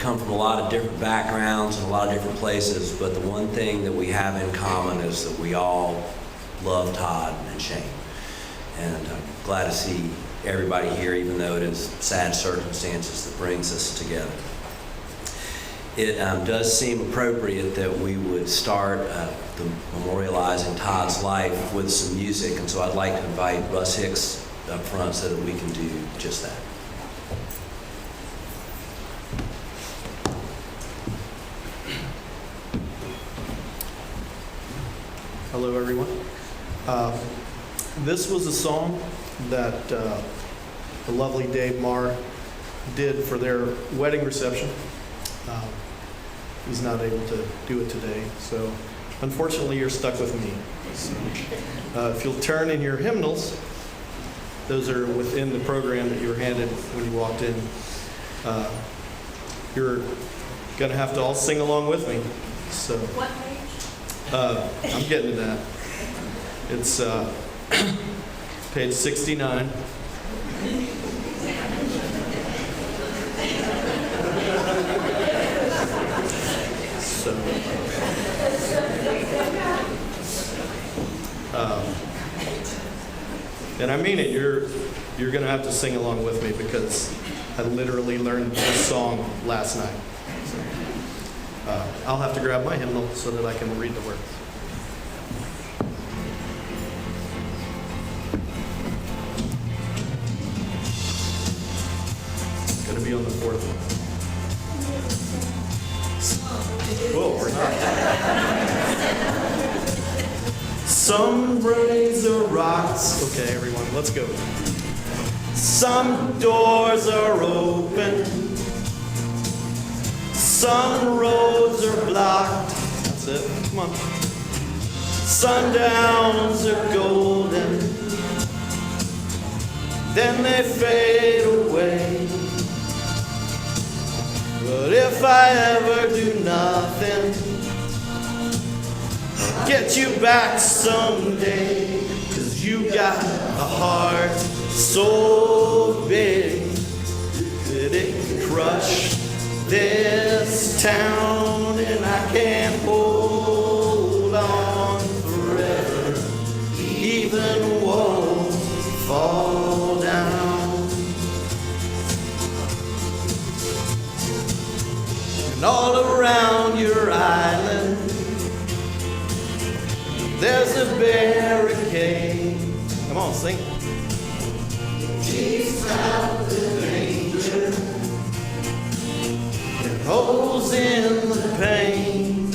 come from a lot of different backgrounds and a lot of different places, but the one thing that we have in common is that we all love Todd and Shane. And I'm glad to see everybody here, even though it is sad circumstances that brings us together. It does seem appropriate that we would start the memorializing Todd's life with some music, and so I'd like to invite Russ Hicks up front so that we can do just that. Hello, everyone. This was a song that the lovely Dave Marr did for their wedding reception. He's not able to do it today, so unfortunately you're stuck with me. So, if you'll turn in your hymnals, those are within the program that you were handed when you walked in. You're going to have to all sing along with me. So, what page? I'm getting to that. It's page 69. So, and I mean it. You're going to have to sing along with me because I literally learned this song last night. So, I'll have to grab my hymnal so that I can read the words. It's going to be on the fourth one. Whoa, we're not. Some raise are rocks. Okay, everyone, let's go. Some doors are open. Some roads are blocked. That's it. Come on. Sundowns are golden. Then they fade away. But if I ever do nothing, I'll get you back someday. 'Cause you got a heart so big that it can crush this town, and I can't hold on forever. Even walls fall down. And all around your island, there's a barricade. Come on, sing. Keeps out the danger, and holes in the pain.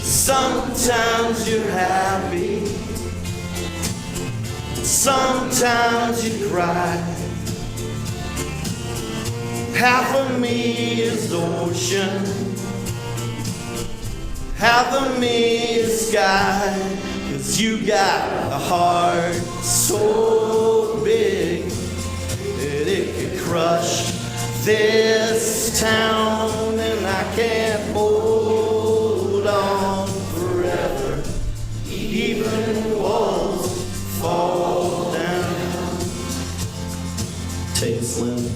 Sometimes you're happy, sometimes you cry. Half of me is ocean, half of me is sky. 'Cause you got a heart so big that it could crush this town, and I can't hold on forever. Even walls fall down. Take it, Slim.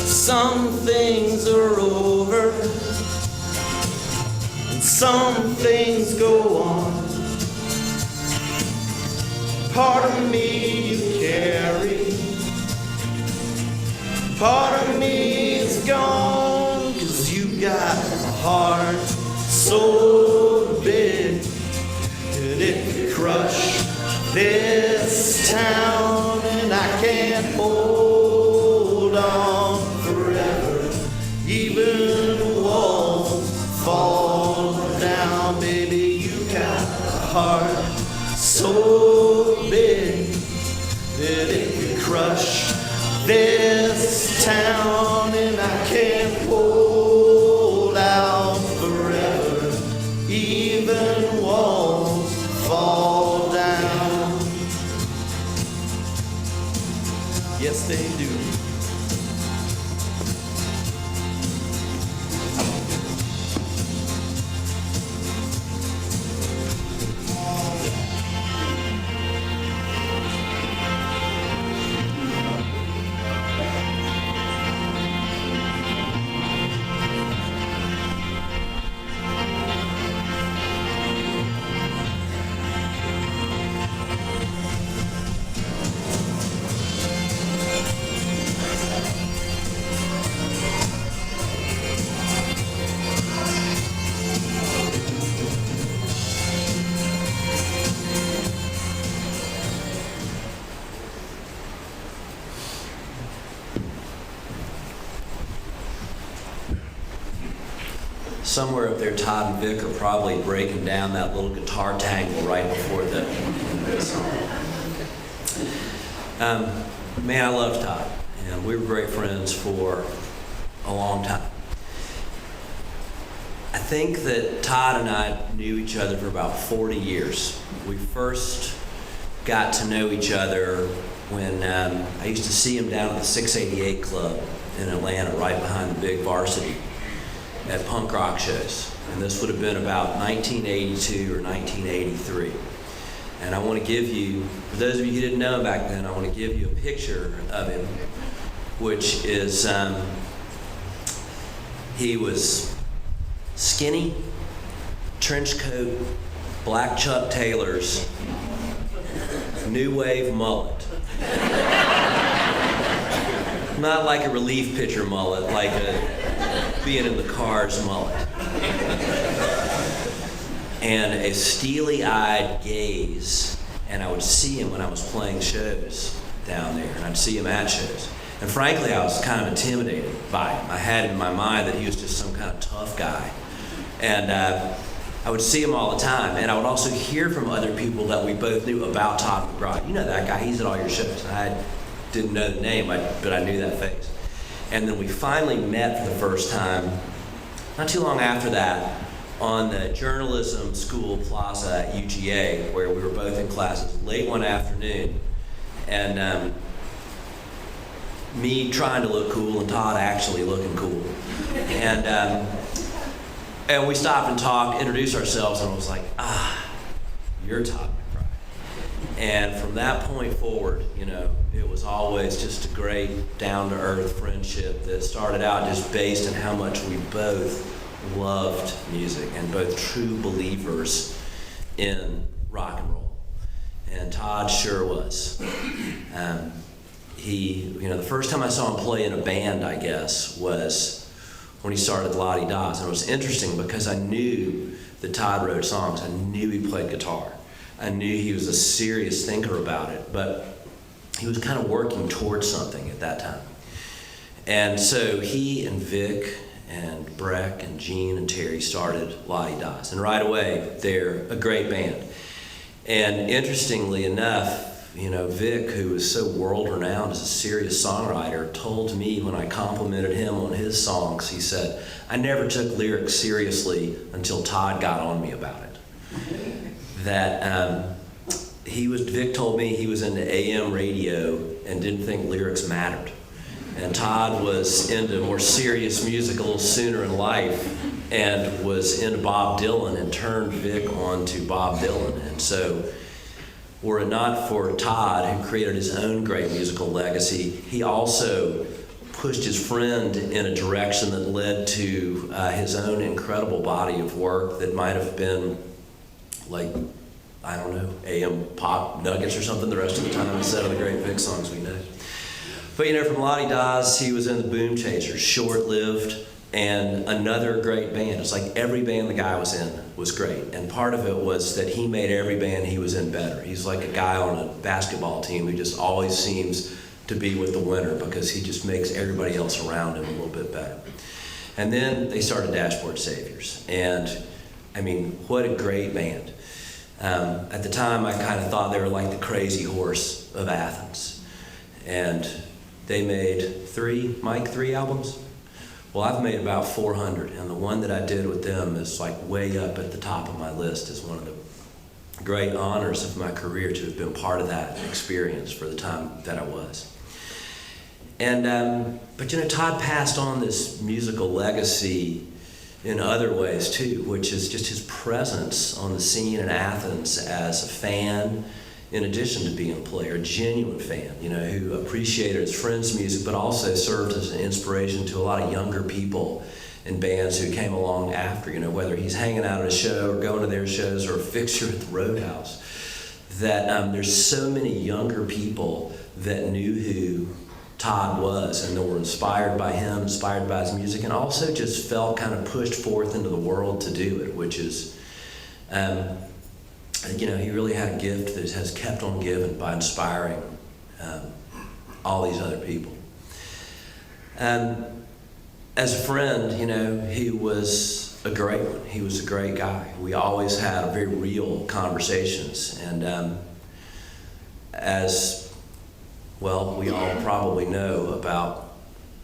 Some things are over, and some things go on. Part of me you carry, part of me is gone. 'Cause you got a heart so big that it could crush this town, and I can't hold on forever. Even walls fall down. Baby, you got a heart so big that it could crush this town, and I can't hold out forever. Even walls fall down. Yes, they do. Somewhere up there, Todd and Vic are probably breaking down that little guitar tangle right before the song. Man, I love Todd, and we were great friends for a long time. I think that Todd and I knew each other for about 40 years. We first got to know each other when I used to see him down at the 688 Club in Atlanta, right behind the big Varsity, at punk rock shows. And this would have been about 1982 or 1983. And I want to give you, for those of you who didn't know him back then, I want to give you a picture of him, which is, he was skinny, trench coat, black Chuck Taylors, new wave mullet. Not like a relief pitcher mullet, like a being in the Cars mullet. And a steely-eyed gaze, and I would see him when I was playing shows down there, and I'd see him at shows. And frankly, I was kind of intimidated by him. I had in my mind that he was just some kind of tough guy. And I would see him all the time, and I would also hear from other people that we both knew about Todd McBride. You know that guy, he's at all your shows. I didn't know the name, but I knew that face. And then we finally met for the first time, not too long after that, on the journalism school plaza at UGA, where we were both in classes late one afternoon. And me trying to look cool and Todd actually looking cool. And we stopped and talked, introduced ourselves, and I was like, you're Todd McBride. And from that point forward, you know, it was always just a great down-to-earth friendship that started out just based on how much we both loved music and both true believers in rock and roll. And Todd sure was. The first time I saw him play in a band, I guess, was when he started La Di Da's. And it was interesting because I knew that Todd wrote songs. I knew he played guitar. I knew he was a serious thinker about it, but he was kind of working towards something at that time. And so he and Vic and Breck and Gene and Terry started La Di Da's. And right away, they're a great band. And interestingly enough, you know, Vic, who was so world-renowned as a serious songwriter, told me when I complimented him on his songs, he said, I never took lyrics seriously until Todd got on me about it. That Vic told me he was into AM radio and didn't think lyrics mattered. And Todd was into more serious music a little sooner in life and was into Bob Dylan and turned Vic on to Bob Dylan. And so, were it not for Todd, who created his own great musical legacy, he also pushed his friend in a direction that led to his own incredible body of work that might have been like, I don't know, AM pop nuggets or something the rest of the time instead of the great Vic songs we know. But you know, from La Di Da's, he was in the Boom Chasers, short-lived, and another great band. It's like every band the guy was in was great. And part of it was that he made every band he was in better. He's like a guy on a basketball team who just always seems to be with the winner because he just makes everybody else around him a little bit better. And then they started Dashboard Saviors. And I mean, what a great band. At the time, I kind of thought they were like the Crazy Horse of Athens. And they made three albums? Well, I've made about 400, and the one that I did with them is like way up at the top of my list as one of the great honors of my career to have been part of that experience for the time that I was. But Todd passed on this musical legacy in other ways too, which is just his presence on the scene in Athens as a fan, in addition to being a player, a genuine fan, who appreciated his friends' music, but also served as an inspiration to a lot of younger people and bands who came along after, whether he's hanging out at a show or going to their shows or a fixture at the Roadhouse, that there's so many younger people that knew who Todd was and that were inspired by him, inspired by his music, and also just felt kind of pushed forth into the world to do it, which is, he really had a gift that has kept on giving by inspiring all these other people. As a friend, he was a great one. He was a great guy. We always had very real conversations. And as well, we all probably know about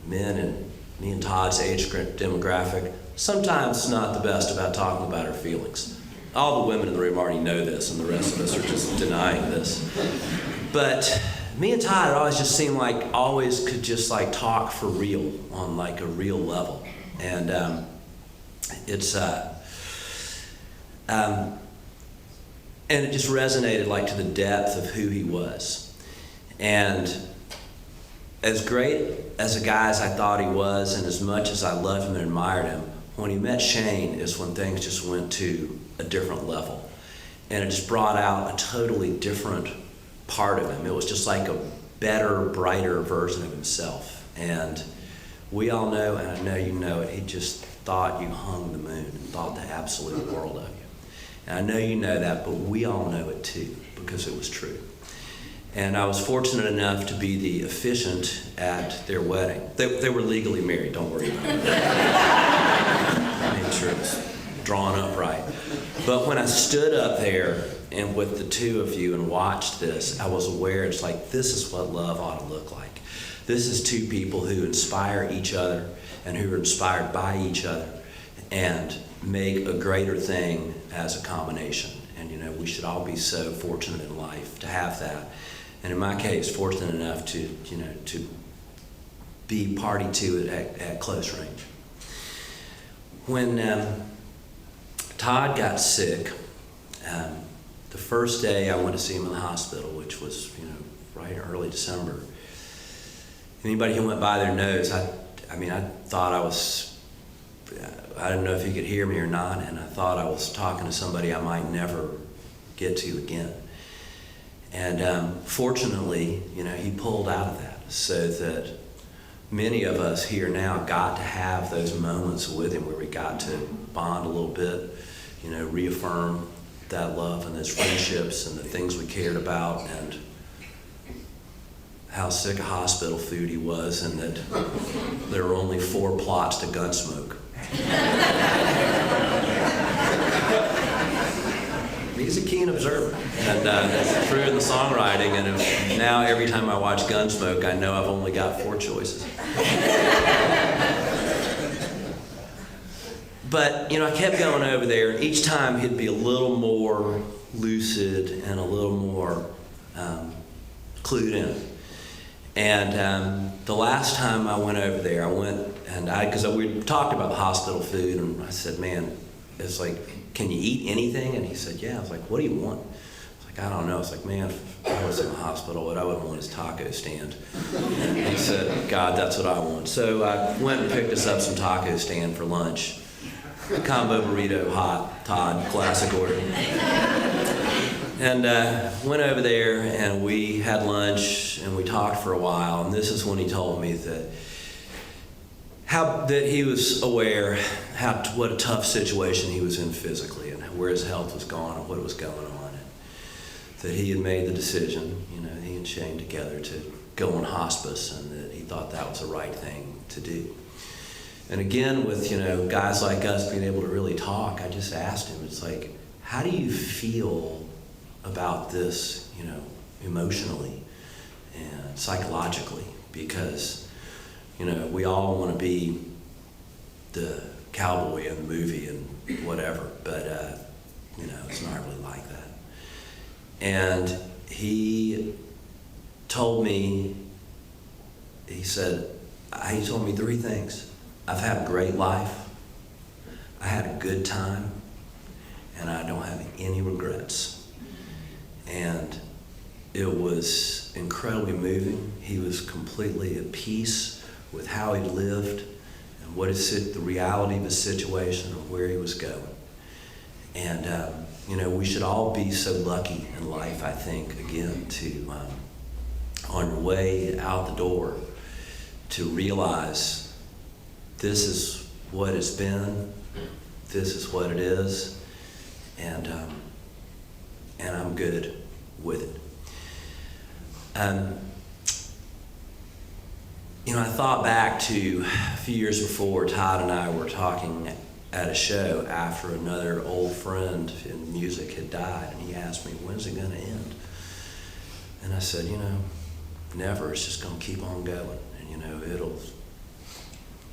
men and me and Todd's age demographic, sometimes it's not the best about talking about our feelings. All the women in the room already know this, and the rest of us are just denying this. But me and Todd, it always just seemed like always could just talk for real on a real level. And and it just resonated to the depth of who he was. And as great as a guy as I thought he was, and as much as I loved him and admired him, when he met Shane is when things just went to a different level. And it just brought out a totally different part of him. It was just a better, brighter version of himself. And we all know, and I know you know it, he just thought you hung the moon and thought the absolute world of you. And I know you know that, but we all know it too, because it was true. And I was fortunate enough to be the officiant at their wedding. They were legally married, don't worry about it. I made sure it was drawn up right. But when I stood up there and with the two of you and watched this, I was aware it's this is what love ought to look like. This is two people who inspire each other and who are inspired by each other and make a greater thing as a combination. And we should all be so fortunate in life to have that. And in my case, fortunate enough to be party to it at close range. When Todd got sick, the first day I went to see him in the hospital, which was right in early December. Anybody who went by there knows. I thought I didn't know if he could hear me or not, and I thought I was talking to somebody I might never get to again. And fortunately, he pulled out of that, so that many of us here now got to have those moments with him where we got to bond a little bit, reaffirm that love and those friendships and the things we cared about, and how sick of hospital food he was, and that there were only 4 plots to Gunsmoke. He's a keen observer, and it's true in the songwriting, and now every time I watch Gunsmoke, I know I've only got 4 choices. But, I kept going over there, and each time he'd be a little more lucid and a little more clued in. And the last time I went over there, because we talked about hospital food, and I said, man, it's can you eat anything? And he said, yeah. I was like, what do you want? I was I don't know. It's man, if I was in the hospital, what I would want is taco stand. And he said, God, that's what I want. So I went and picked us up some taco stand for lunch. Combo burrito, hot, Todd, classic order. And went over there, and we had lunch, and we talked for a while. And this is when he told me that he was aware what a tough situation he was in physically, and where his health was going, and what was going on, and that he had made the decision, he and Shane together, to go on hospice, and that he thought that was the right thing to do. And again, with guys like us being able to really talk, I just asked him, it's how do you feel about this, emotionally and psychologically? Because we all want to be the cowboy in the movie and whatever, but it's not really like that. And he told me he said, he told me three things. I've had a great life, I had a good time, and I don't have any regrets. And it was incredibly moving. He was completely at peace with how he lived and the reality of his situation and where he was going. And, we should all be so lucky in life, I think, again, to, on your way out the door, to realize this is what it's been, this is what it is, and I'm good with it. I thought back to a few years before. Todd and I were talking at a show after another old friend in music had died, and he asked me, when's it going to end? And I said, never. It's just going to keep on going, and it'll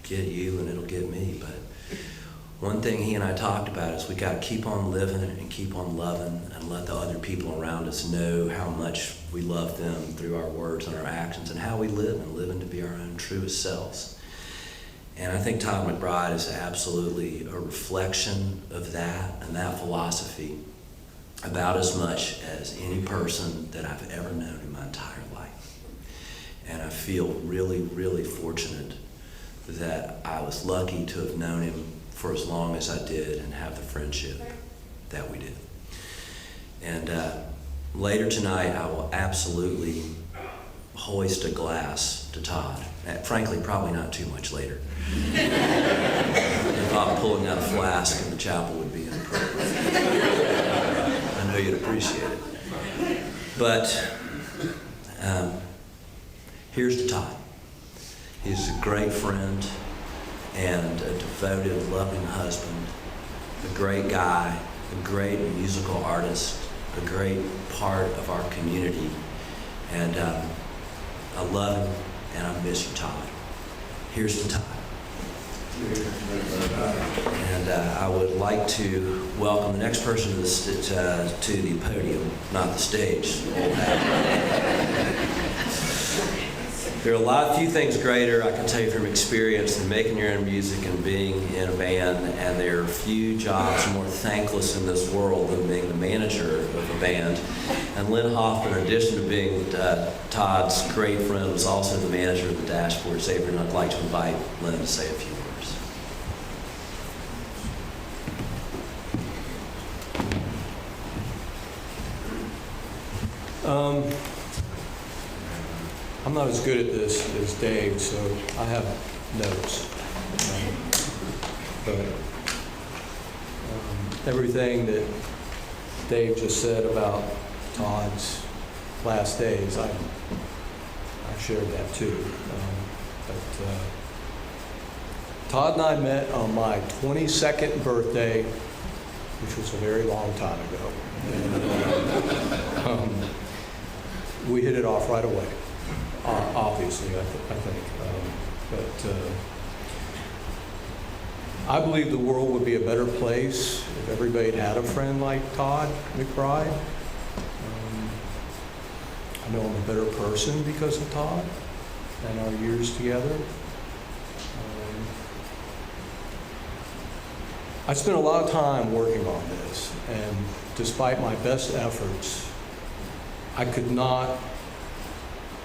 get you and it'll get me. But one thing he and I talked about is we got to keep on living and keep on loving and let the other people around us know how much we love them through our words and our actions and how we live and living to be our own truest selves. And I think Todd McBride is absolutely a reflection of that and that philosophy about as much as any person that I've ever known in my entire life. And I feel really, really fortunate that I was lucky to have known him for as long as I did and have the friendship that we did. And later tonight, I will absolutely hoist a glass to Todd. Frankly, probably not too much later. If I'm pulling out a flask in the chapel would be inappropriate. I know you'd appreciate it. But here's to Todd. He's a great friend and a devoted, loving husband, a great guy, a great musical artist, a great part of our community. And I love him, and I miss you, Todd. Here's to Todd. And I would like to welcome the next person to the podium, not the stage. There are few things greater, I can tell you from experience, than making your own music and being in a band, and there are few jobs more thankless in this world than being the manager of a band. And Lynn Hoffman, in addition to being Todd's great friend, was also the manager of the Dashboard Saver, and I'd like to invite Lynn to say a few words. I'm not as good at this as Dave, so I have notes. But everything that Dave just said about Todd's last days, I shared that too. Todd and I met on my 22nd birthday, which was a very long time ago. And, we hit it off right away. Obviously, I think. I believe the world would be a better place if everybody had a friend like Todd McBride. I know I'm a better person because of Todd and our years together. I spent a lot of time working on this, and despite my best efforts, I could not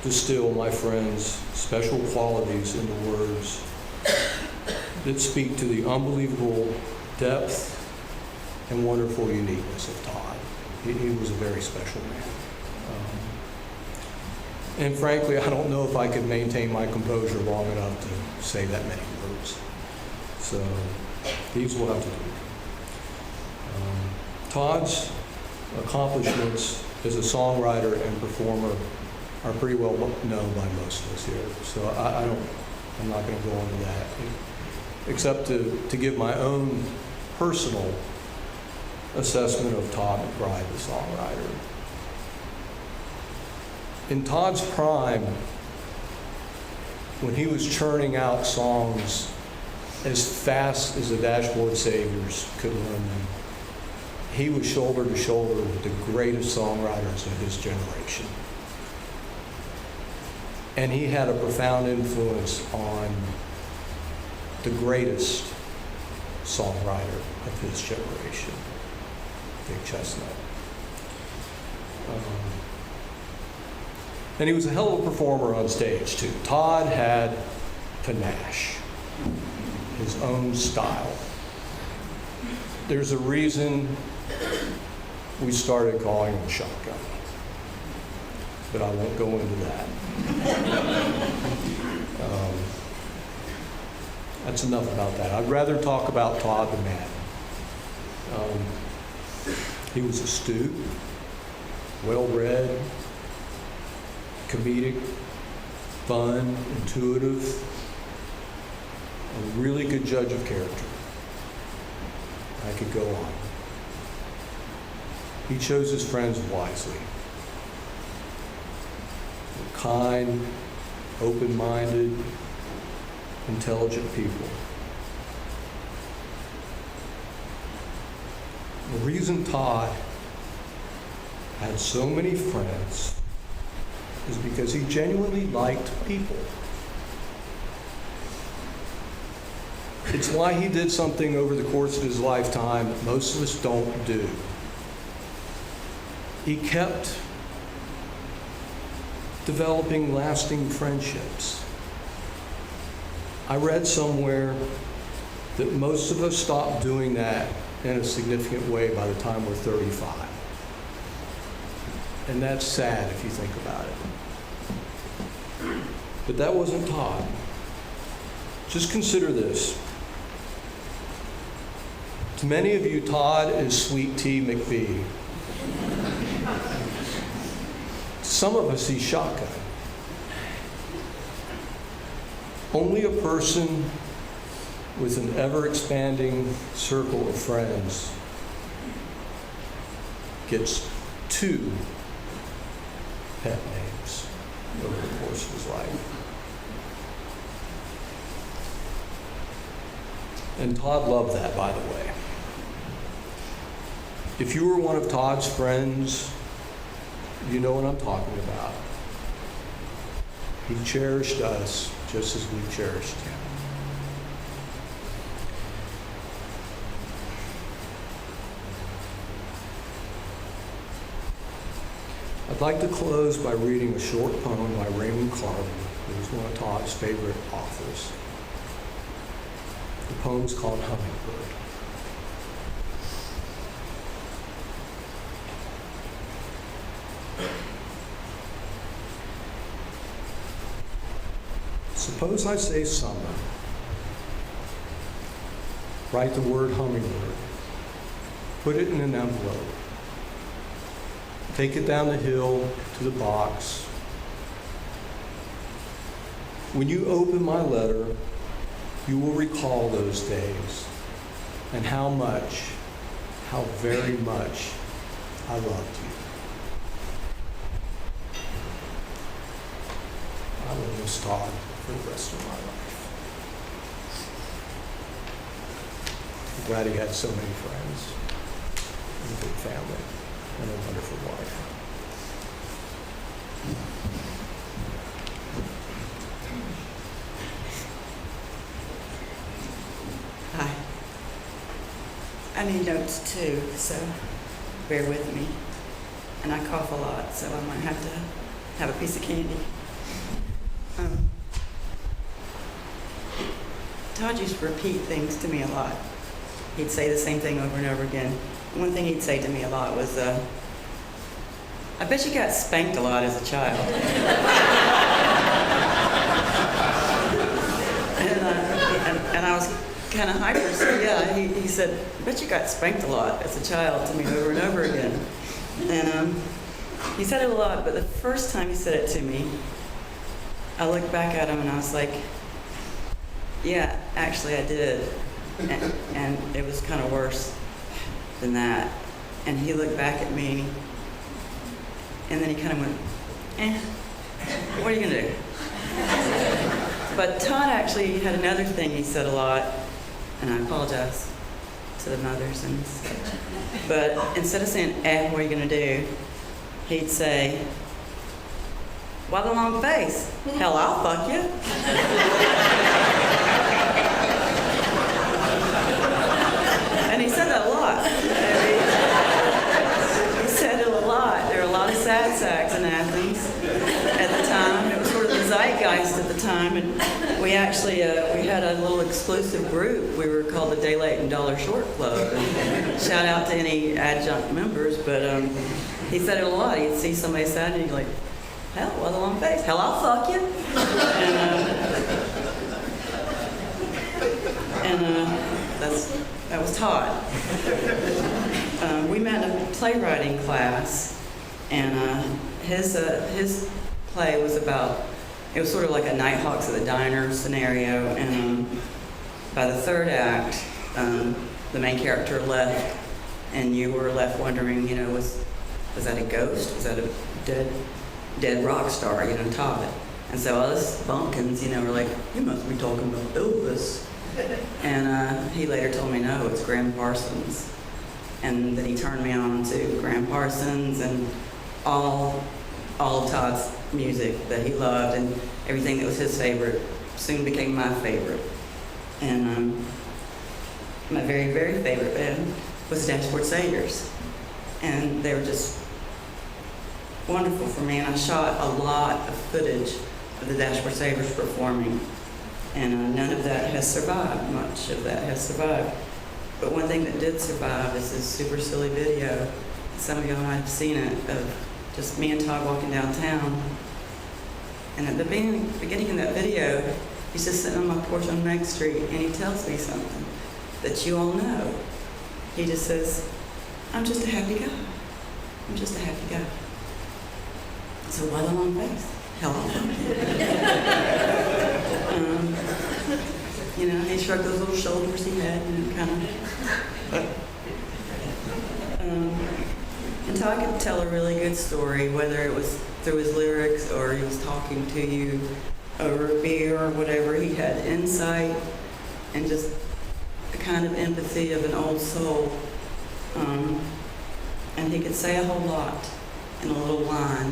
distill my friend's special qualities into words that speak to the unbelievable depth and wonderful uniqueness of Todd. He was a very special man. And frankly, I don't know if I could maintain my composure long enough to say that many words. So these will have to do. Todd's accomplishments as a songwriter and performer are pretty well known by most of us here. So I'm not going to go into that, except to give my own personal assessment of Todd McBride, the songwriter. In Todd's prime, when he was churning out songs as fast as the Dashboard Saviors could learn them, he was shoulder to shoulder with the greatest songwriters of his generation. And he had a profound influence on the greatest songwriter of his generation, Vic Chestnut. And he was a hell of a performer on stage, too. Todd had panache, his own style. There's a reason we started calling him Shotgun, but I won't go into that. That's enough about that. I'd rather talk about Todd the man. He was astute, well-read, comedic, fun, intuitive, a really good judge of character. I could go on. He chose his friends wisely. Kind, open-minded, intelligent people. The reason Todd had so many friends is because he genuinely liked people. It's why he did something over the course of his lifetime that most of us don't do. He kept developing lasting friendships. I read somewhere that most of us stop doing that in a significant way by the time we're 35. And that's sad if you think about it. But that wasn't Todd. Just consider this. To many of you, Todd is Sweet Tea McBee. To some of us, he's Shotgun. Only a person with an ever-expanding circle of friends gets 2 pet names over the course of his life. And Todd loved that, by the way. If you were one of Todd's friends, you know what I'm talking about. He cherished us just as we cherished him. I'd like to close by reading a short poem by Raymond Carver, who's one of Todd's favorite authors. The poem's called Hummingbird. Suppose I say summer. Write the word hummingbird. Put it in an envelope. Take it down the hill to the box. When you open my letter, you will recall those days and how very much I loved you. I will miss Todd for the rest of my life. I'm glad he had so many friends and a good family and a wonderful wife. Hi. I need notes too, so bear with me. And I cough a lot, so I might have to have a piece of candy. Todd used to repeat things to me a lot. He'd say the same thing over and over again. One thing he'd say to me a lot was, I bet you got spanked a lot as a child. and I was kind of hyper, so yeah, he said, I bet you got spanked a lot as a child to me over and over again. And he said it a lot, but the first time he said it to me, I looked back at him and I was like, yeah, actually I did. And it was kind of worse than that. And he looked back at me, and then he kind of went, what are you gonna do? But Todd actually had another thing he said a lot, and I apologize to the mothers and such. But instead of saying, what are you gonna do? He'd say, why the long face? Hell, I'll fuck you. And he said that a lot. He said it a lot. There were a lot of sad sacks in Athens at the time. It was sort of the zeitgeist at the time. And we actually, we had a little exclusive group. We were called the Day Late and Dollar Short Club. And shout out to any adjunct members. But he said it a lot. He'd see somebody sad and he'd be like, hell, why the long face? Hell, I'll fuck you. That was Todd. We met in a playwriting class, and his play was about, it was sort of like a Nighthawks at the Diner scenario, and by the third act, the main character left, and you were left wondering, you know, was that a ghost? Was that a dead rock star, you know, Todd? And so all us bumpkins, you know, were like, you must be talking about Elvis. And he later told me, no, it's Graham Parsons. And then he turned me on to Graham Parsons and all of Todd's music that he loved, and everything that was his favorite soon became my favorite. And my very, very favorite band was Dashboard Saviors. And they were just wonderful for me, and I shot a lot of footage of the Dashboard Saviors performing. And none of that has survived. Much of that has survived. But one thing that did survive is this super silly video. Some of y'all might have seen it, of just me and Todd walking downtown. And at the beginning of that video, he's just sitting on my porch on Meg Street, and he tells me something that you all know. He just says, I'm just a happy guy. I'm just a happy guy. So why the long face? Hello. You know, he shrugged those little shoulders he had, and kind of. And Todd could tell a really good story, whether it was through his lyrics or he was talking to you over a beer or whatever. He had insight and just a kind of empathy of an old soul. And he could say a whole lot in a little line.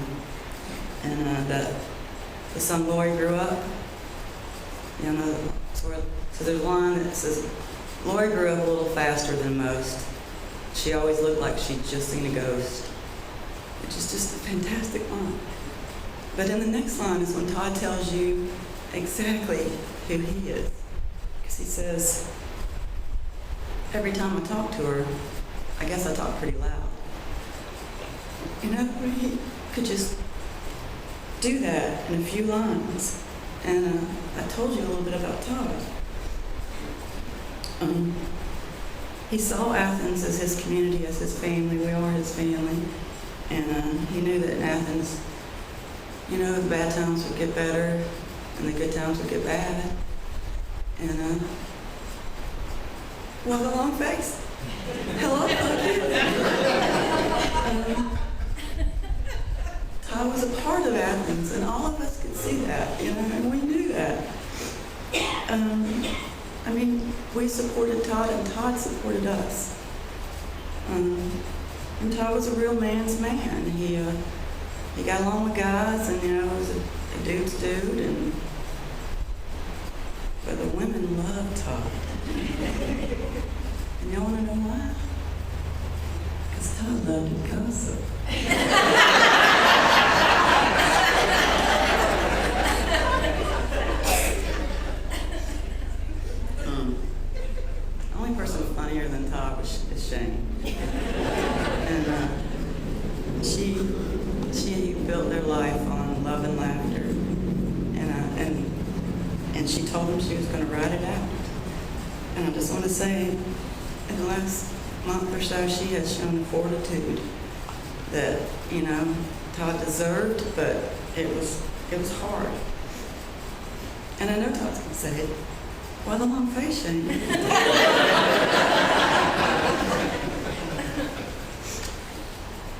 And the song Lori Grew Up, you know, so there's a line that says, Lori grew up a little faster than most. She always looked like she'd just seen a ghost, which is just a fantastic line. But in the next line is when Todd tells you exactly who he is. Because he says, every time I talk to her, I guess I talk pretty loud. You know, he could just do that in a few lines. And I told you a little bit about Todd. He saw Athens as his community, as his family. We are his family. And he knew that in Athens, you know, the bad times would get better and the good times would get bad. And, well, the long face. Hello. Todd was a part of Athens, and all of us could see that, you know, and we knew that. I mean, we supported Todd, and Todd supported us. And Todd was a real man's man. He got along with guys, and you know, was a dude's dude, but the women loved Todd. And y'all want to know why? Because Todd loved to gossip. The only person funnier than Todd is Shane. And she built their life on love and laughter. And she told him she was going to ride it out. And I just want to say, in the last month or so, she has shown fortitude that, you know, Todd deserved, but it was hard. And I know Todd's going to say it. Why the long face, Shane?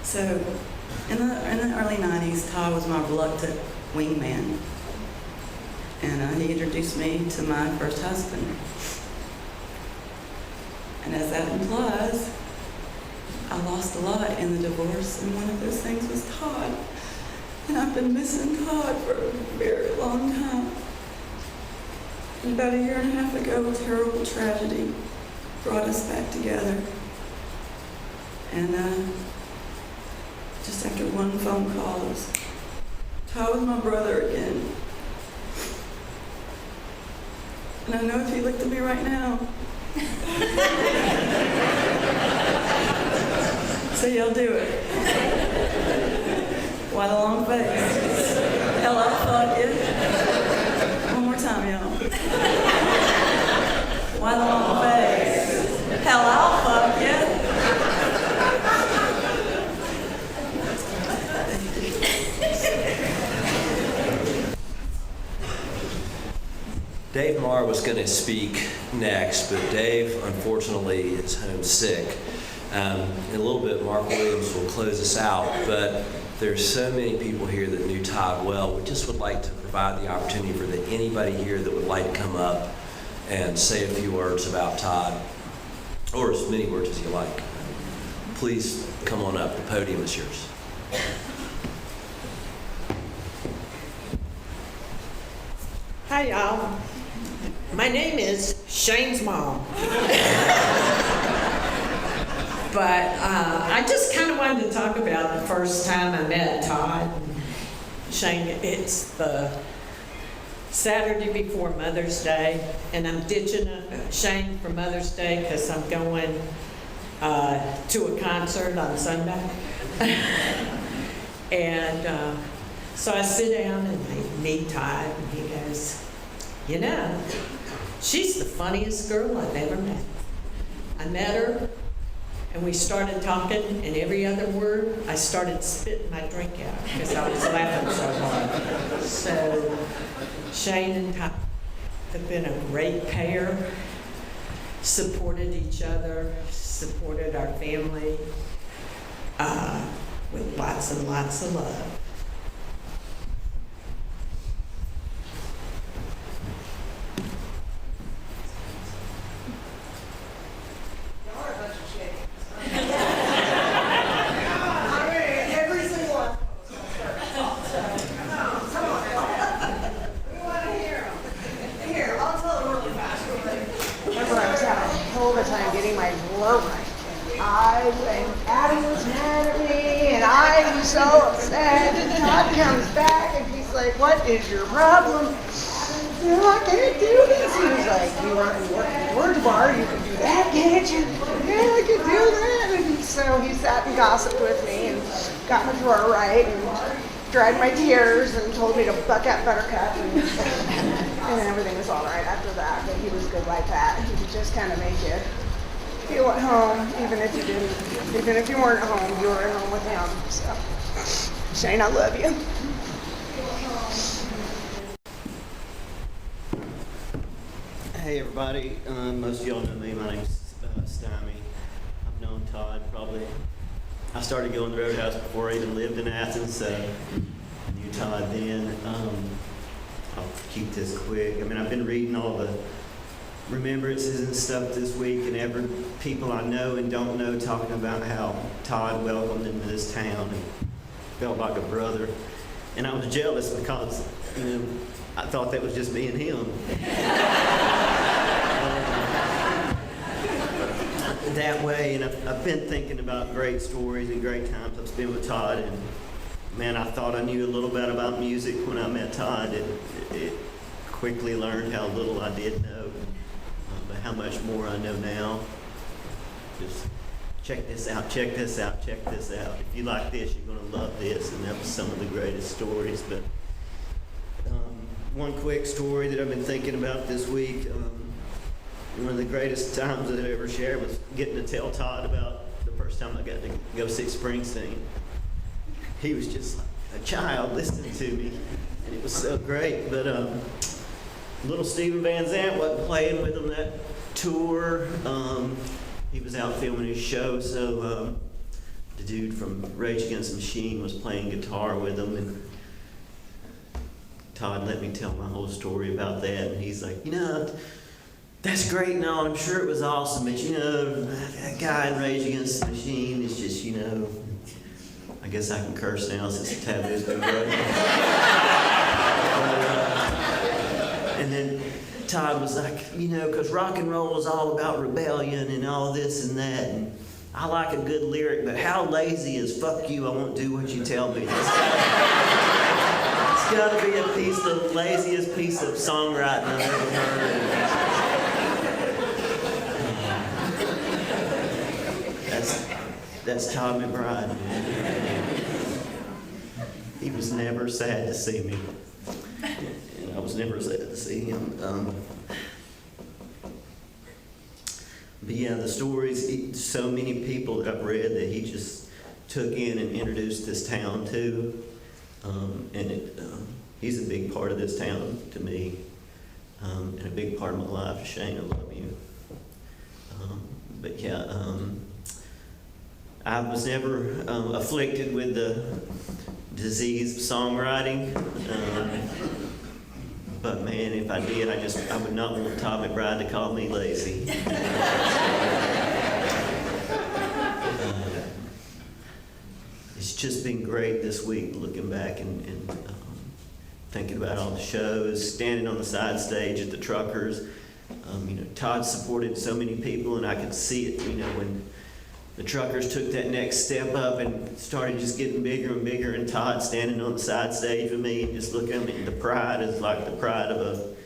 So, in the early 90s, Todd was my reluctant wingman. And he introduced me to my first husband. And as that implies, I lost a lot in the divorce, and one of those things was Todd. And I've been missing Todd for a very long time. And about a year and a half ago, a terrible tragedy brought us back together. And just after one phone call, Todd was my brother again. And I know if he looked at me right now, so y'all do it. Why the long face? Hell, I thought it. One more time, y'all. Why the long face? Hell, I'll fuck you. Dave Marr was going to speak next, but Dave, unfortunately, is home sick. In a little bit, Mark Williams will close us out, but there's so many people here that knew Todd well. We just would like to provide the opportunity for anybody here that would like to come up and say a few words about Todd, or as many words as you like. Please come on up. The podium is yours. Hi, y'all. My name is Shane's mom. But I just kind of wanted to talk about the first time I met Todd. Shane, it's the Saturday before Mother's Day, and I'm ditching Shane for Mother's Day because I'm going to a concert on Sunday. And so I sit down and I meet Todd, and he goes, you know, she's the funniest girl I've ever met. I met her, and we started talking, and every other word, I started spitting my drink out because I was laughing so hard. So Shane and Todd have been a great pair, supported each other, supported our family with lots and lots of love. Athens mad at me, and I was so upset. And Todd comes back, and he's like, "What is your problem?" And I can't do this. He was like, "You want to work at the word bar? You can do that, can't you?" "Yeah, I can do that." And so he sat and gossiped with me, and got my drawer right, and dried my tears, and told me to buck up Buttercup, and everything was all right after that. But he was good like that. He could just kind of make you feel at home, even if you didn't, even if you weren't at home, you were at home with him. So, Shane, I love you. Hey everybody, most of y'all know me. My name's Stammy. I've known Todd probably. I started going to the Roadhouse before I even lived in Athens, so I knew Todd then. I'll keep this quick. I mean, I've been reading all the remembrances and stuff this week, and every people I know and don't know talking about how Todd welcomed into this town and felt like a brother. And I was jealous because, you know, I thought that was just being him. That way, and I've been thinking about great stories and great times I've spent with Todd, and man, I thought I knew a little bit about music when I met Todd. It quickly learned how little I did know, but how much more I know now. Just check this out, check this out, check this out. If you like this, you're going to love this, and that was some of the greatest stories. But one quick story that I've been thinking about this week. One of the greatest times that I ever shared was getting to tell Todd about the first time I got to go see Springsteen. He was just like a child listening to me, and it was so great. But little Steven Van Zandt wasn't playing with him that tour. He was out filming his show, so the dude from Rage Against the Machine was playing guitar with him, and Todd let me tell my whole story about that, and he's like, you know, that's great and all, I'm sure it was awesome, but you know, that guy in Rage Against the Machine is just, you know, I guess I can curse now since the taboo's been broken. And then Todd was like, you know, because rock and roll is all about rebellion and all this and that. And I like a good lyric, but how lazy is fuck you, I won't do what you tell me. It's got to be the laziest piece of songwriting I've ever heard. That's Todd McBride. He was never sad to see me. And I was never sad to see him. But yeah, the stories, so many people that I've read that he just took in and introduced this town to. He's a big part of this town to me, and a big part of my life. Shane, I love you. But yeah, I was never afflicted with the disease of songwriting. But man, if I did, I would not want Todd McBride to call me lazy. It's just been great this week, looking back and thinking about all the shows, standing on the side stage at the Truckers. You know, Todd supported so many people, and I could see it, you know, when the Truckers took that next step up and started just getting bigger and bigger, and Todd standing on the side stage with me and just looking at me. The pride is like the pride of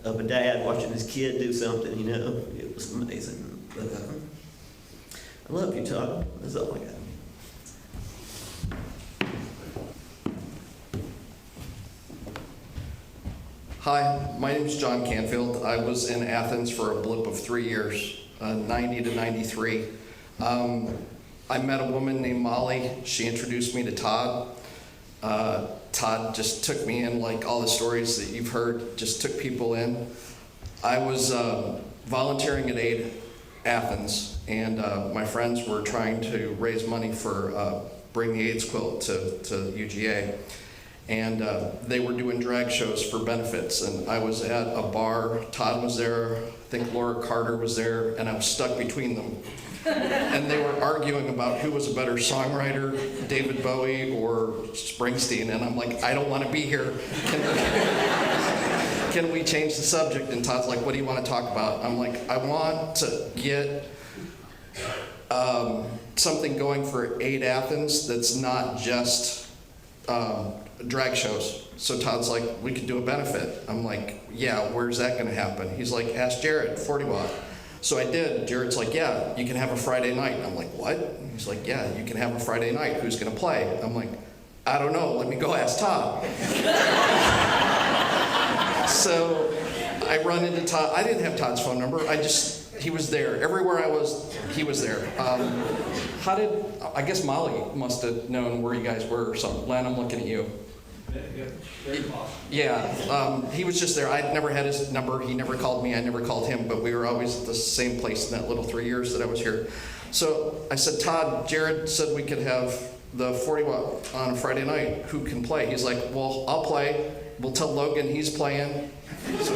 a dad watching his kid do something, you know. It was amazing. But I love you, Todd. That's all I got. Hi, my name is John Canfield. I was in Athens for a blip of 3 years, 90 to 93. I met a woman named Molly. She introduced me to Todd. Todd just took me in, like all the stories that you've heard, just took people in. I was volunteering at Aid Athens, and my friends were trying to raise money for Bring the AIDS Quilt to UGA. And they were doing drag shows for benefits, and I was at a bar. Todd was there, I think Laura Carter was there, and I was stuck between them. And they were arguing about who was a better songwriter, David Bowie or Springsteen, and I'm like, I don't want to be here. Can we change the subject? And Todd's like, what do you want to talk about? I'm like, I want to get something going for Aid Athens that's not just drag shows. So Todd's like, we could do a benefit. I'm like, yeah, where's that gonna happen? He's like, ask Jared, 40 Watt. So I did. Jared's like, yeah, you can have a Friday night. I'm like, what? He's like, yeah, you can have a Friday night. Who's gonna play? I'm like, I don't know, let me go ask Todd. So I run into Todd. I didn't have Todd's phone number. He was there. Everywhere I was, he was there. I guess Molly must have known where you guys were or something. Len, I'm looking at you. Yeah, he was just there. I'd never had his number. He never called me. I never called him, but we were always at the same place in that little 3 years that I was here. So I said, Todd, Jared said we could have the 40 Watt on a Friday night. Who can play? He's like, well, I'll play. We'll tell Logan he's playing. So,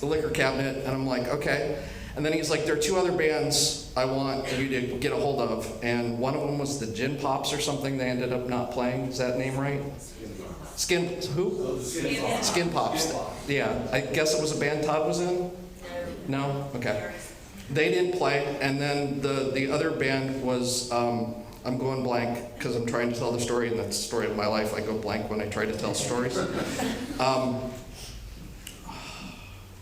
the liquor cabinet, and I'm like, okay. And then he's like, there are two other bands I want you to get a hold of, and one of them was the Gin Pops or something. They ended up not playing. Is that name right? Who? Skin Pops. Yeah, I guess it was a band Todd was in? No? Okay. They didn't play, and then the other band was, I'm going blank because I'm trying to tell the story, and that's the story of my life. I go blank when I try to tell stories.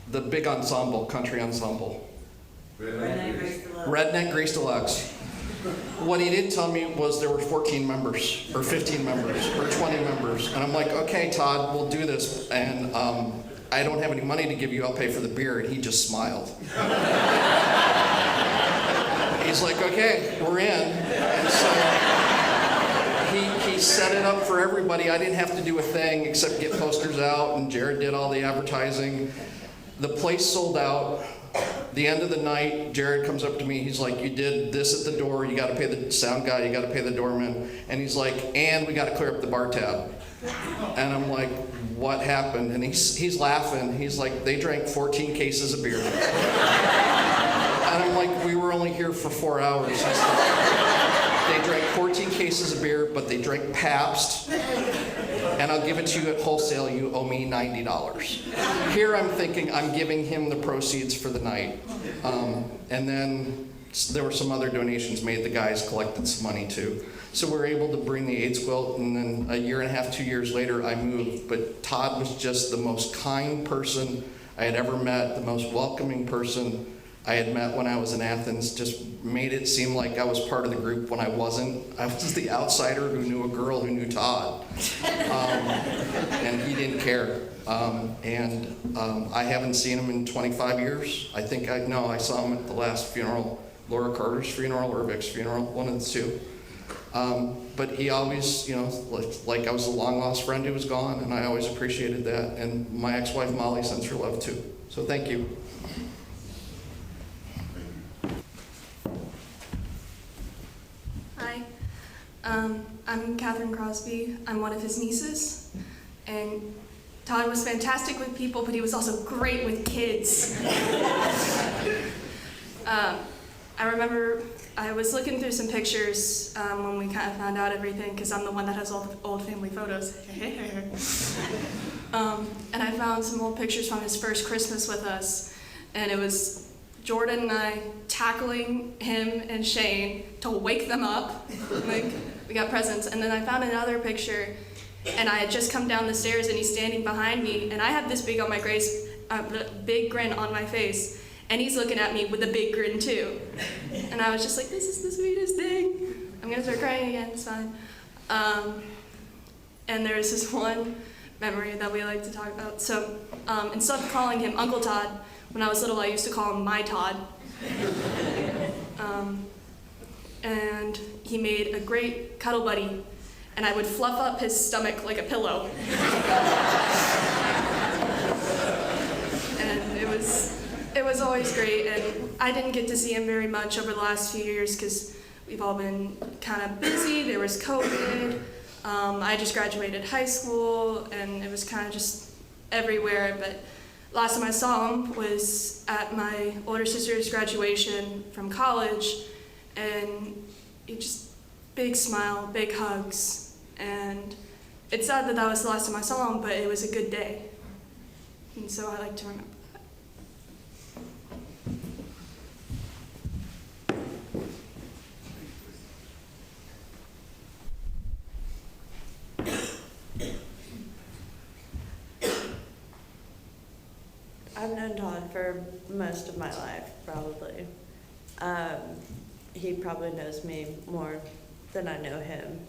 The big ensemble, country ensemble. Redneck Grease Deluxe. What he did tell me was there were 14 members, or 15 members, or 20 members. And I'm like, okay, Todd, we'll do this. And I don't have any money to give you, I'll pay for the beer. And he just smiled. He's like, okay, we're in. And so he set it up for everybody. I didn't have to do a thing except get posters out, and Jared did all the advertising. The place sold out. The end of the night, Jared comes up to me. He's like, you did this at the door. You got to pay the sound guy. You got to pay the doorman. And he's like, and we got to clear up the bar tab. And I'm like, what happened? And he's laughing. He's like, they drank 14 cases of beer. And I'm like, we were only here for 4 hours. He's like, cases of beer, but they drink Pabst, and I'll give it to you at wholesale. You owe me $90. Here I'm thinking I'm giving him the proceeds for the night. And then there were some other donations made. The guys collected some money too. So we were able to bring the AIDS quilt, and then a year and a half, 2 years later, I moved. But Todd was just the most kind person I had ever met, the most welcoming person I had met when I was in Athens. Just made it seem like I was part of the group when I wasn't. I was the outsider who knew a girl who knew Todd. And he didn't care. I haven't seen him in 25 years. I saw him at the last funeral, Laura Carter's funeral or Vic's funeral, one of the two. But he always, like I was a long lost friend who was gone, and I always appreciated that. And my ex-wife Molly sends her love too. So thank you. Hi, I'm Catherine Crosby. I'm one of his nieces, and Todd was fantastic with people, but he was also great with kids. I remember I was looking through some pictures when we kind of found out everything, because I'm the one that has all the old family photos. And I found some old pictures from his first Christmas with us, and it was Jordan and I tackling him and Shane to wake them up. Like, we got presents. And then I found another picture, and I had just come down the stairs, and he's standing behind me, and I had this big big grin on my face, and he's looking at me with a big grin too. And I was just like, this is the sweetest thing. I'm gonna start crying again, it's fine. And there's this one memory that we like to talk about. So instead of calling him Uncle Todd, when I was little, I used to call him My Todd. And he made a great cuddle buddy, and I would fluff up his stomach like a pillow. And it was always great, and I didn't get to see him very much over the last few years because we've all been kind of busy. There was COVID. I just graduated high school, and it was kind of just everywhere. But last time I saw him was at my older sister's graduation from college, and he just big smile, big hugs, and it's sad that was the last time I saw him, but it was a good day, and so I like to remember that. I've known Todd for most of my life, probably. He probably knows me more than I know him,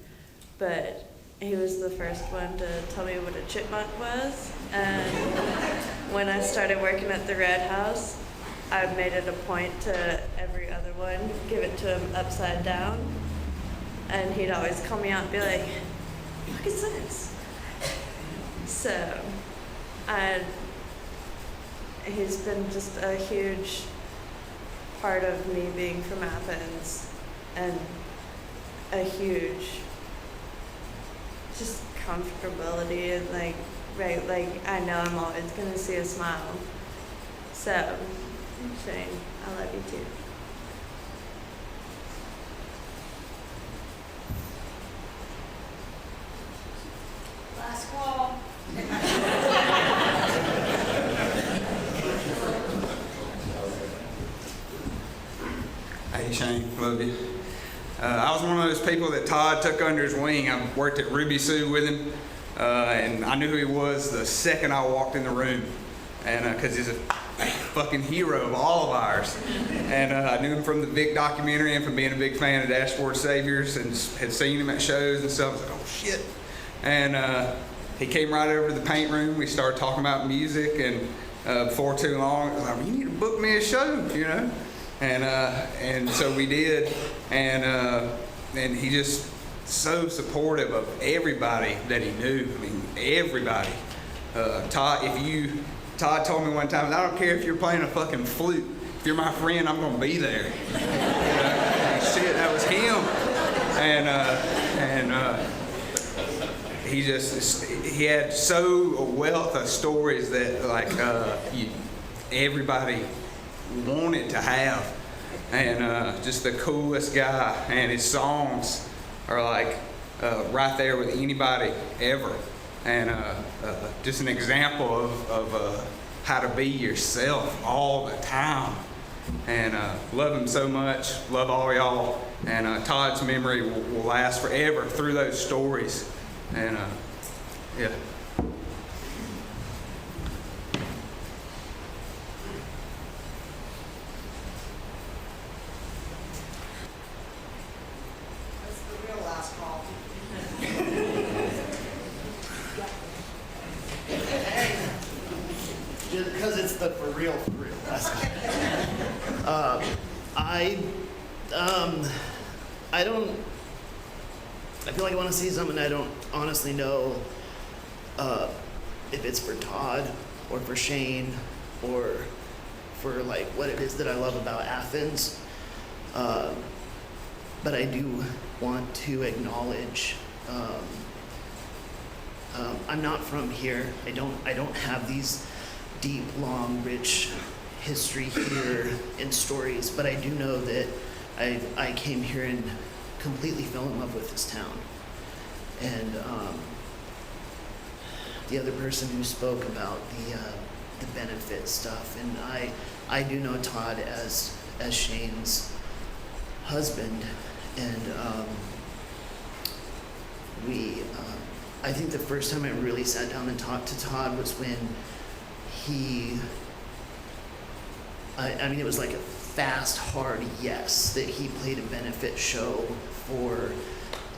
but he was the first one to tell me what a chipmunk was, and when I started working at the Red House, I made it a point to every other one give it to him upside down, and he'd always call me out and be like, "Look at this." So, he's been just a huge part of me being from Athens, and a huge just comfortability, and like I know I'm always gonna see a smile. So, Shane, I love you too. Last call. Hey Shane, love you. I was one of those people that Todd took under his wing. I worked at Ruby Sue with him, and I knew who he was the second I walked in the room, and because he's a fucking hero of all of ours. And I knew him from the Vic documentary and from being a big fan of Dashboard Saviors, and had seen him at shows and stuff. I was like, oh shit. And he came right over to the paint room. We started talking about music, and before too long, I was like, you need to book me a show, you know? And so we did, and he just so supportive of everybody that he knew. I mean, everybody. Todd told me one time, I don't care if you're playing a fucking flute. If you're my friend, I'm gonna be there. Shit, that was him. And he had so a wealth of stories that everybody wanted to have, and just the coolest guy. And his songs, are like right there with anybody ever. And just an example of how to be yourself all the time. And love him so much, love all y'all. And Todd's memory will last forever through those stories. And yeah. That's the real last call. Just because it's the for real last call. I feel like I want to say something. I don't honestly know if it's for Todd or for Shane or for like what it is that I love about Athens. But I do want to acknowledge I'm not from here. I don't have these deep, long, rich history here and stories, but I do know that I came here and completely fell in love with this town. And the other person who spoke about the benefit stuff, and I do know Todd as Shane's husband, and I think the first time I really sat down and talked to Todd was when I mean, it was like a fast, hard yes that he played a benefit show for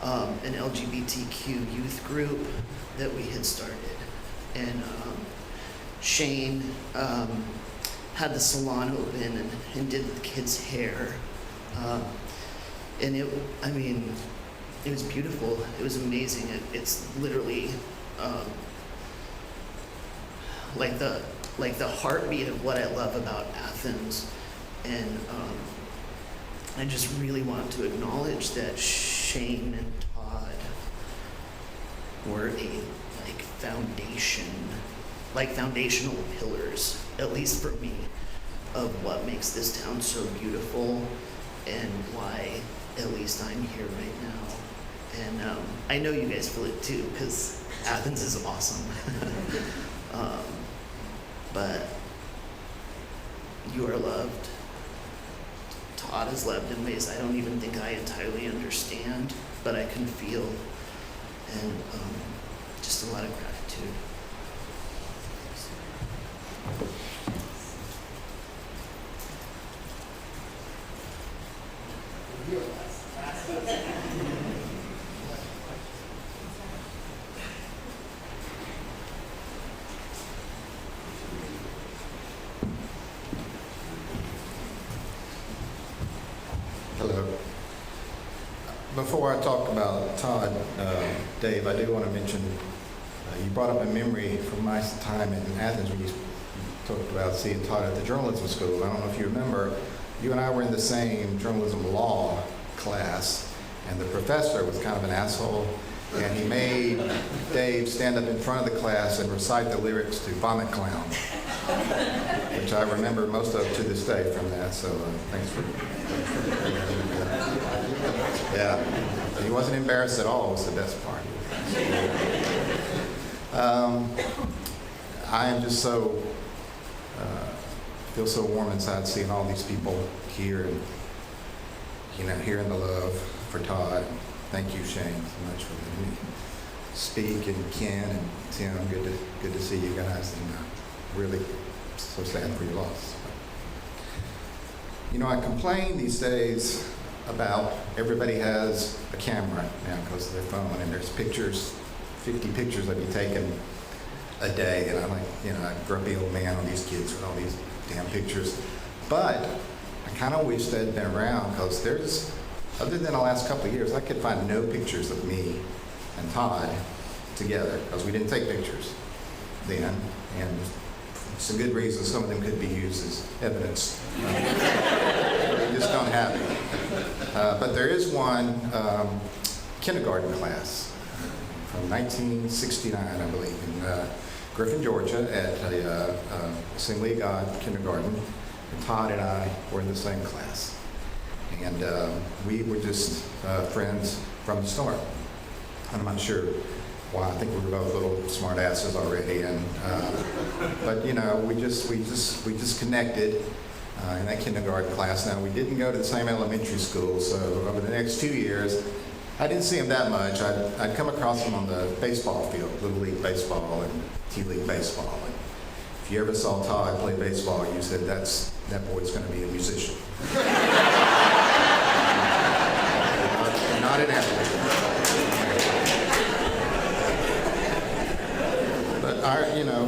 an LGBTQ youth group that we had started. And Shane had the salon open and did the kids' hair. And it was beautiful. It was amazing. It's literally like the heartbeat of what I love about Athens. And I just really want to acknowledge that Shane and Todd were foundational pillars, at least for me, of what makes this town so beautiful and why at least I'm here right now. And I know you guys feel it too, because Athens is awesome. But you are loved. Todd is loved in ways I don't even think I entirely understand, but I can feel. And just a lot of gratitude. Hello. Before I talk about Todd, Dave, I do want to mention, you brought up a memory from my time in Athens when you talked about seeing Todd at the journalism school. I don't know if you remember, you and I were in the same journalism law class, and the professor was kind of an asshole, and he made Dave stand up in front of the class and recite the lyrics to Vomit Clown, which I remember most of to this day from that, so thanks for yeah, he wasn't embarrassed at all, was the best part. I am just so, feel so warm inside seeing all these people here and, hearing the love for Todd. Thank you, Shane, so much for letting me speak, and Ken and Tim, good to see you guys, and really so sad for your loss. I complain these days about everybody has a camera now because of their phone, and there's pictures, 50 pictures that be taken a day, and I'm like, a grumpy old man on these kids with all these damn pictures. But I kind of wish they'd been around, because there's, other than the last couple of years, I could find no pictures of me and Todd together, because we didn't take pictures then, and some good reasons some of them could be used as evidence. We just don't have it. But there is one kindergarten class from 1969, I believe, in Griffin, Georgia, at Assembly of God Kindergarten. And Todd and I were in the same class. And we were just friends from the start. I'm not sure why. I think we were both little smart asses already, and but you know, we just connected in that kindergarten class. Now we didn't go to the same elementary school, so over the next 2 years, I didn't see him that much. I'd come across him on the baseball field, Little League baseball and T-League baseball. And if you ever saw Todd play baseball, you said that boy's going to be a musician. Not an athlete. But you know,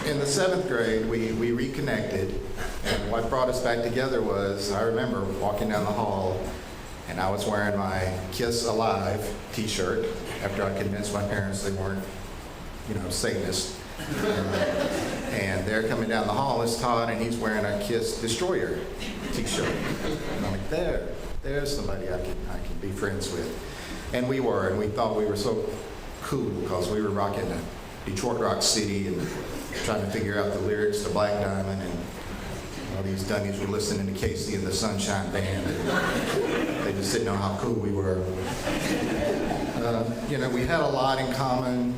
in the 7th grade, we reconnected, and what brought us back together was, I remember walking down the hall, and I was wearing my Kiss Alive t-shirt after I convinced my parents they weren't, you know, Satanists. And they're coming down the hall is Todd, and he's wearing a Kiss Destroyer t-shirt. And I'm like, there's somebody I can be friends with. And we were, and we thought we were so cool because we were rocking the Detroit Rock City and trying to figure out the lyrics to Black Diamond, and all these dummies were listening to Casey and the Sunshine Band, and they just didn't know how cool we were. You know, we had a lot in common.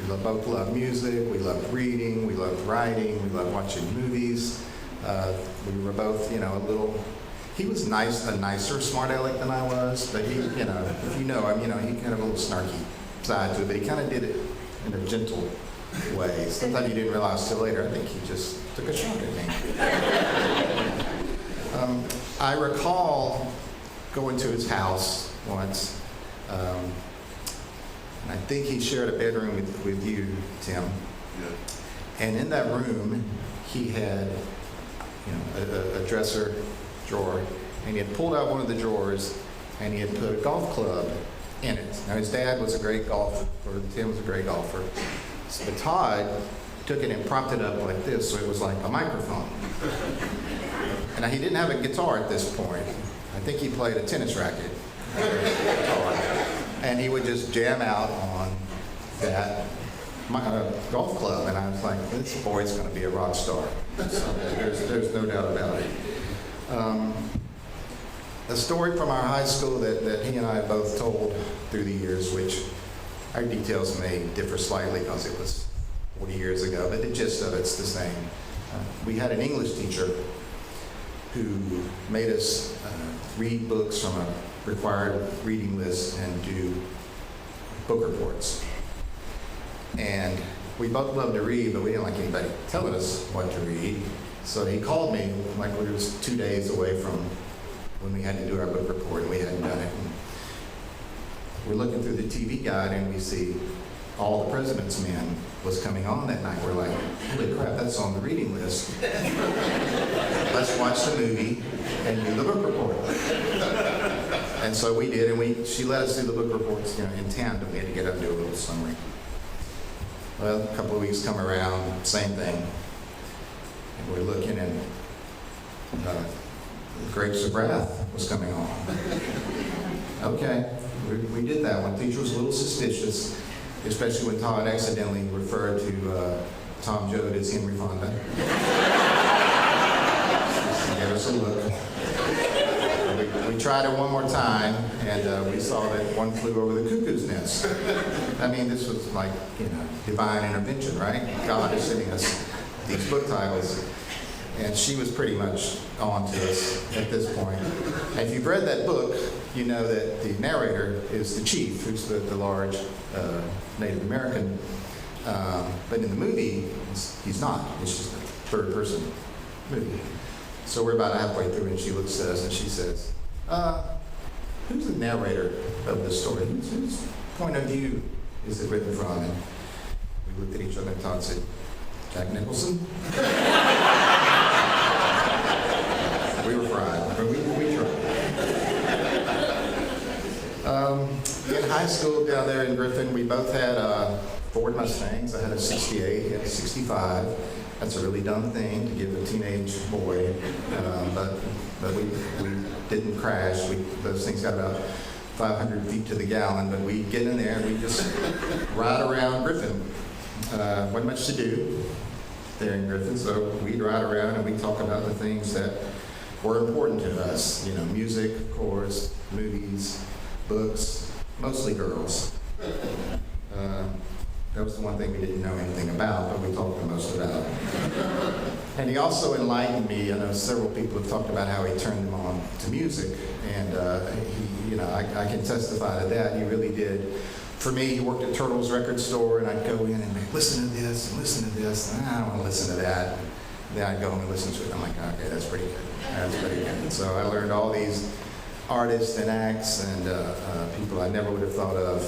We both loved music, we loved reading, we loved writing, we loved watching movies. We were both, you know, a little, he was a nicer smart aleck than I was, but he, you know, if you know him, you know, he kind of a little snarky side to it, but he kind of did it in a gentle way. Sometimes you didn't realize till later. I think he just took a shot at me. I recall going to his house once, and I think he shared a bedroom with you, Tim. Yeah. And in that room, he had, you know, a dresser drawer, and he had pulled out one of the drawers, and he had put a golf club in it. Now, his dad was a great golfer, or Tim was a great golfer. But Todd took it and propped it up like this, so it was like a microphone. And he didn't have a guitar at this point. I think he played a tennis racket. And he would just jam out on that golf club. And I was like, this boy's going to be a rock star. So there's no doubt about it. A story from our high school that he and I both told through the years, which our details may differ slightly because it was 40 years ago, but the gist of it's the same. We had an English teacher who made us read books from a required reading list and do book reports. And we both loved to read, but we didn't like anybody telling us what to read. So he called me like we was 2 days away from when we had to do our book report, and we hadn't done it. And we're looking through the TV guide, and we see All the President's Men was coming on that night. We're like, holy crap, that's on the reading list. Let's watch the movie and do the book report. And so we did, and she let us do the book reports, you know, in tandem. We had to get up and do a little summary. Well, a couple of weeks come around, same thing. And we're looking, and Grapes of Wrath was coming on. Okay, we did that one. Teacher was a little suspicious, especially when Todd accidentally referred to Tom Joad as Henry Fonda. Just gave us a look. We tried it one more time, and we saw that One Flew Over the Cuckoo's Nest. I mean, this was like, you know, divine intervention, right? God is sending us these book titles. And she was pretty much on to us at this point. And if you've read that book, you know that the narrator is the chief, who's the large Native American. But in the movie, he's not. It's just a third-person movie. So we're about halfway through, and she looks at us and she says, who's the narrator of this story? Whose point of view is it written from? And we looked at each other and Todd said, Jack Nicholson? We were fried, but we tried. In high school down there in Griffin, we both had Ford Mustangs. I had a 68, he had a 65. That's a really dumb thing to give a teenage boy, but we didn't crash. Those things got about 500 feet to the gallon, but we'd get in there and we'd just ride around Griffin. Wasn't much to do there in Griffin, so we'd ride around and we'd talk about the things that were important to us. You know, music, of course, movies, books, mostly girls. That was the one thing we didn't know anything about, but we talked the most about. And he also enlightened me. I know several people have talked about how he turned them on to music, and I can testify to that. He really did. For me, he worked at Turtle's record store, and I'd go in and be, listen to this, and listen to this. And I don't want to listen to that. Then I'd go home and listen to it. I'm like, okay, that's pretty good. That's pretty good. So I learned all these artists and acts and people I never would have thought of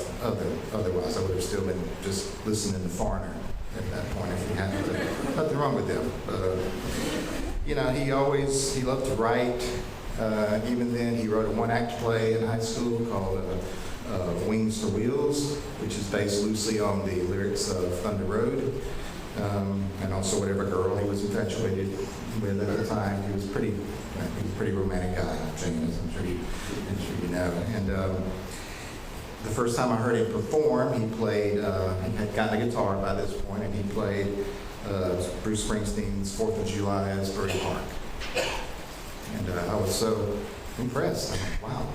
otherwise. I would have still been just listening to Foreigner at that point if he hadn't. Nothing wrong with them. But, he loved to write. Even then, he wrote a one-act play in high school called Wings to Wheels, which is based loosely on the lyrics of Thunder Road. And also whatever girl he was infatuated with at the time. He was a pretty romantic guy, Shane, as I'm sure you know. And the first time I heard him perform, he played, he had gotten a guitar by this point, and he played Bruce Springsteen's 4th of July at Asbury Park. And I was so impressed. I'm like, wow,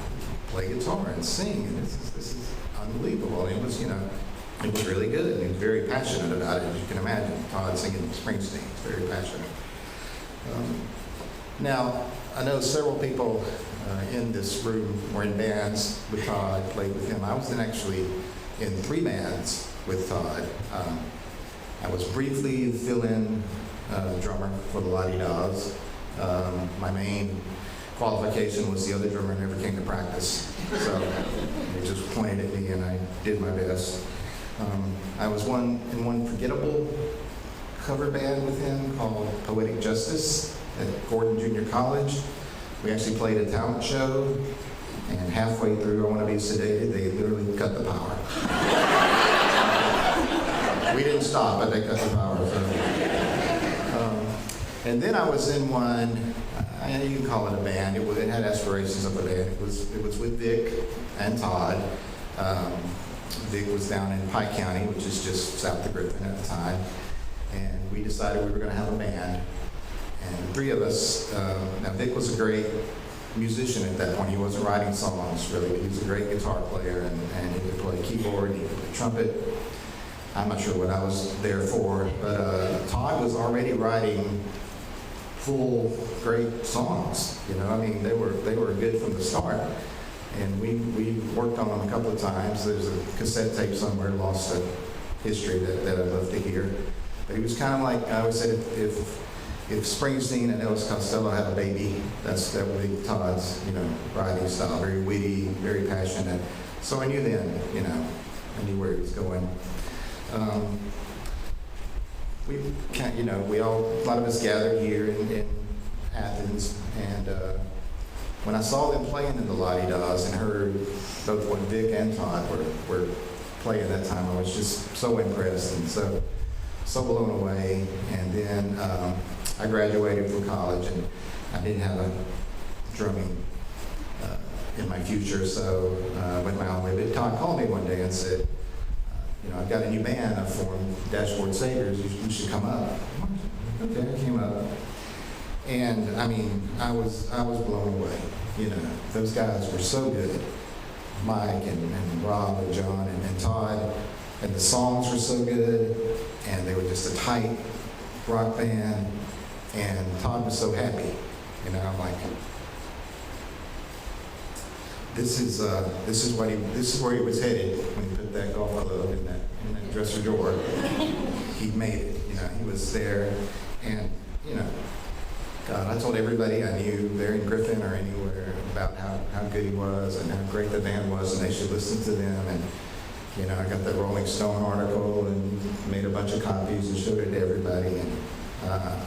play guitar and sing, and this is unbelievable. And it was, it was really good, and he was very passionate about it, as you can imagine. Todd singing Springsteen, very passionate. Now, I know several people in this room were in bands with Todd, played with him. I was actually in 3 bands with Todd. I was briefly the fill-in drummer for the La-Di-Da's. My main qualification was the other drummer never came to practice, so they just pointed at me and I did my best. I was in one forgettable cover band with him called Poetic Justice at Gordon Junior College. We actually played a talent show, and halfway through I Want to Be Sedated, they literally cut the power. We didn't stop, but they cut the power. And then I was in one, you can call it a band, it had aspirations of a band. It was with Vic and Todd. Vic was down in Pike County, which is just south of Griffin at the time. And we decided we were going to have a band. And the 3 of us, now Vic was a great musician at that point. He wasn't writing songs, really, but he was a great guitar player, and he could play keyboard, he could play trumpet. I'm not sure what I was there for, but Todd was already writing full, great songs. They were good from the start. And we worked on them a couple of times. There's a cassette tape somewhere lost to history that I'd love to hear. But he was kind of like, I always said, if Springsteen and Elvis Costello had a baby, that would be Todd's, writing style, very witty, very passionate. So I knew then, I knew where he was going. A lot of us gathered here in Athens, and when I saw them playing in the La-Di-Da's and heard both what Vic and Todd were playing that time, I was just so impressed and so blown away. And then I graduated from college, and I didn't have a drumming in my future, so I went my own way. But Todd called me one day and said, I've got a new band I've formed, Dashboard Saviors, you should come up. Okay, I came up. And I was blown away. Those guys were so good. Mike and Rob and John and Todd, and the songs were so good, and they were just a tight rock band, and Todd was so happy. I'm like, this is where he was headed when he put that golf club in that dresser drawer. He made it. He was there, and God, I told everybody I knew there in Griffin or anywhere about how good he was and how great the band was, and they should listen to them. And I got that Rolling Stone article and made a bunch of copies and showed it to everybody. And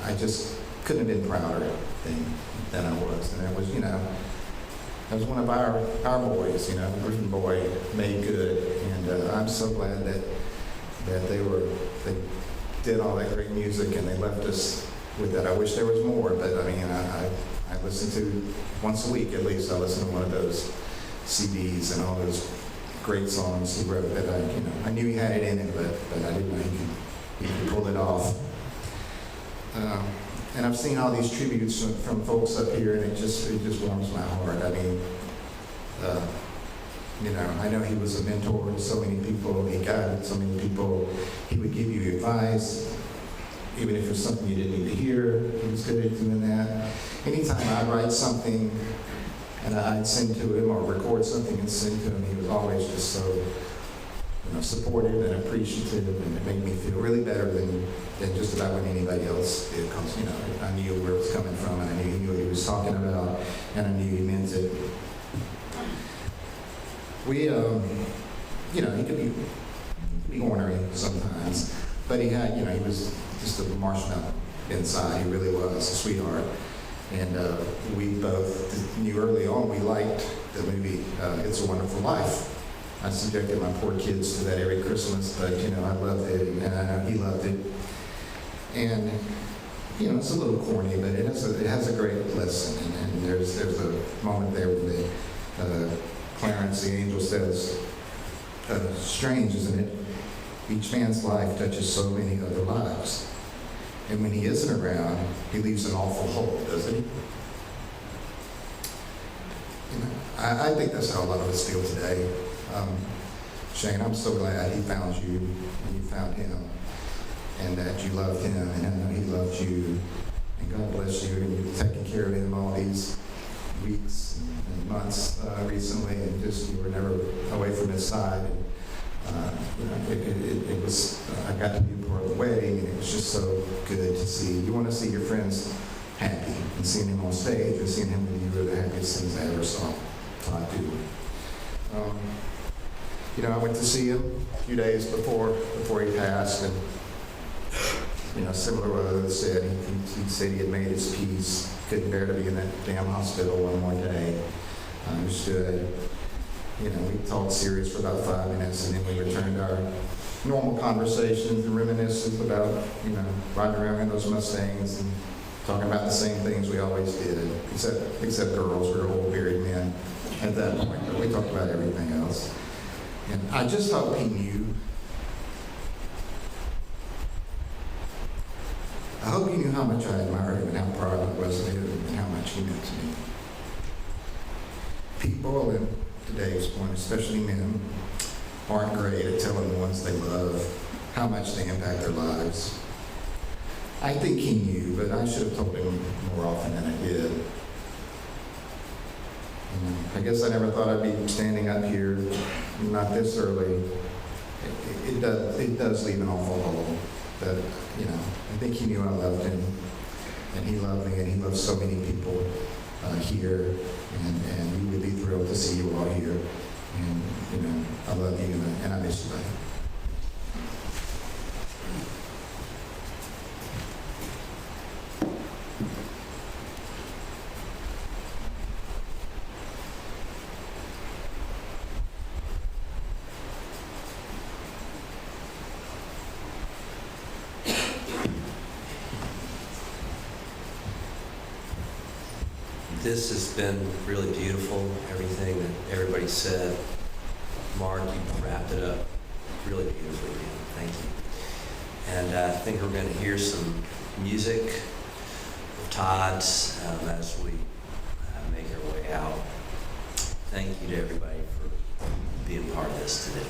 I just couldn't have been prouder than I was. And that was one of our boys, Griffin boy, made good. And I'm so glad that they did all that great music and they left us with that. I wish there was more, but I listen to once a week at least. I listen to one of those CDs and all those great songs he wrote that I knew he had it in him, but I didn't know he could pull it off. And I've seen all these tributes from folks up here, and it just warms my heart. You know, I know he was a mentor to so many people. He guided so many people. He would give you advice, even if it was something you didn't need to hear. He was good at doing that. Anytime I'd write something and I'd send to him or record something and send to him, he was always just so, you know, supportive and appreciative, and it made me feel really better than just about what anybody else did. Because, you know, I knew where it was coming from, and I knew he knew what he was talking about, and I knew he meant it. We, you know, he could be ornery sometimes, but he had, you know, he was just a marshmallow inside. He really was a sweetheart. And we both knew early on we liked the movie It's a Wonderful Life. I subjected my poor kids to that every Christmas, but, you know, I loved it, and I know he loved it. And, you know, it's a little corny, but it has a great lesson. And there's a moment there when Clarence, the angel, says, strange, isn't it? Each man's life touches so many other lives. And when he isn't around, he leaves an awful hole, doesn't he? You know, I think that's how a lot of us feel today. Shane, I'm so glad he found you and you found him, and that you loved him, and I know he loved you. And God bless you, and you've taken care of him all these weeks and months recently, and just you were never away from his side. And, you know, it was, I got to be part of the wedding, and it was just so good to see. You want to see your friends happy, and seeing him on stage and seeing him with you were the happiest things I ever saw Todd do. You know, I went to see him a few days before he passed, and, you know, similar to what others said, he said he had made his peace, couldn't bear to be in that damn hospital one more day. I understood. You know, we talked serious for about 5 minutes, and then we returned to our normal conversations and reminiscences about, you know, riding around in those Mustangs and talking about the same things we always did, except girls. We were old married men at that point, but we talked about everything else. And I just hope he knew. I hope he knew how much I admired him and how proud I was of him and how much he meant to me. People in today's point, especially men, aren't great at telling the ones they love how much they impact their lives. I think he knew, but I should have told him more often than I did. I guess I never thought I'd be standing up here, not this early. It does leave an awful hole. But, you know, I think he knew I loved him, and he loved me, and he loves so many people here, and we would be thrilled to see you all here. And, you know, I love you, and I miss you, buddy. This has been really beautiful, everything that everybody said. Mark, you wrapped it up really beautifully, man. Thank you. And I think we're going to hear some music of Todd's as we make our way out. Thank you to everybody for being part of this today.